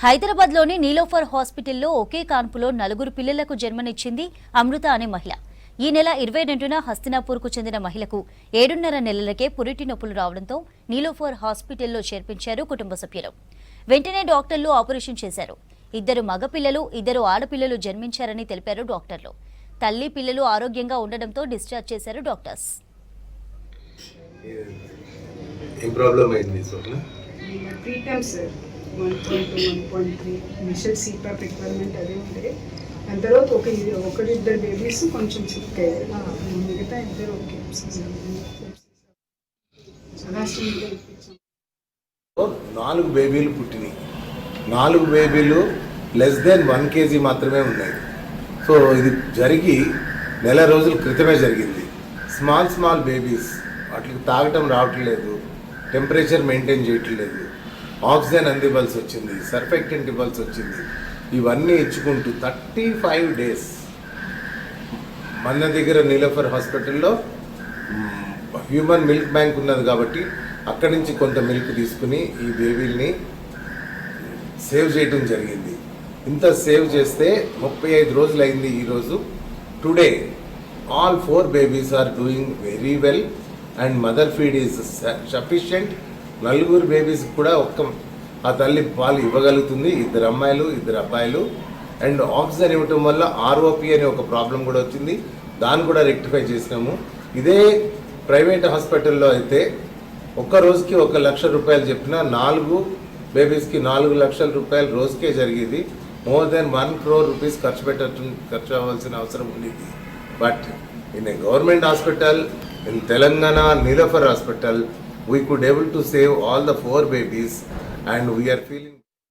హైదరాబాద్లోని నీలోఫర్ హాస్పిటల్లో ఒకే కాన్పులో 4 పిల్లలకు జన్మనిచ్చింది అమృత అనే మహిళ. ఈ నెల 22న హస్తినాపూర్కు చెందిన మహిళకు 7.5 నెలలకే పురిటి నొప్పులు రావడంతో నీలోఫర్ హాస్పిటల్లో చేర్పించారు కుటుంబ సభ్యులు. వెంటనే డాక్టర్లు ఆపరేషన్ చేశారు. 2 మగపిల్లలు 2 ఆడపిల్లలు జన్మించారని తెలిపారు డాక్టర్లు. తల్లి పిల్లలు ఆరోగ్యంగా ఉండడంతో డిశ్చార్జ్ చేశారు డాక్టర్స్. 1.2, 1.3 ఇనిషియల్ CPAP రిక్వైర్మెంట్ అదే ఉండే. దాని తర్వాత ఒకరిద్దరు బేబీస్ కొంచెం సిక్ అయ్యారు, మిగతా ఇద్దరు ఓకే. 4 బేబీలు పుట్టినాయి. 4 బేబీలు లెస్ దెన్ 1 kg మాత్రమే ఉన్నాయి. సో ఇది జరిగి నెల రోజుల క్రితమే జరిగింది. స్మాల్ బేబీస్, వాటికి తాగటం రావట్లేదు, టెంపరేచర్ మెయింటైన్ చేయట్లేదు, ఆక్సిజన్ అందివ్వాల్సి వచ్చింది, సర్ఫెక్టెంట్ ఇవ్వాల్సి వచ్చింది. ఇవన్నీ ఇచ్చుకుంటూ 35 days మన దగ్గర నీలోఫర్ హాస్పిటల్లో హ్యూమన్ మిల్క్ బ్యాంక్ ఉన్నది కాబట్టి అక్కడి నుంచి కొంత మిల్క్ తీసుకుని ఈ బేబీల్ని సేవ్ చేయడం జరిగింది. ఇంత సేవ్ చేస్తే 35 రోజులు అయింది. ఈరోజు today all 4 babies are doing very well and mother feed is sufficient. 4 babies కూడా ఆ తల్లి పాలు ఇవ్వగలుగుతుంది. 2 అమ్మాయిలు 2 అబ్బాయిలు. అండ్ ఆక్సిజన్ ఇవ్వటం వల్ల ROP అనే ఒక ప్రాబ్లం కూడా వచ్చింది, దాన్ని కూడా రెక్టిఫై చేసినాము. ఇదే ప్రైవేట్ హాస్పిటల్లో అయితే ఒక్క రోజుకి 1 లక్ష రూపాయలు చెప్పినా 4 బేబీస్కి 4 లక్షల రూపాయలు రోజుకే జరిగేది. మోర్ దెన్ 1 crore rupees ఖర్చు అవ్వాల్సిన అవసరం ఉండేది. But in a government hospital in Telangana Neelofar Hospital, we could able to save all the 4 babies and we are feeling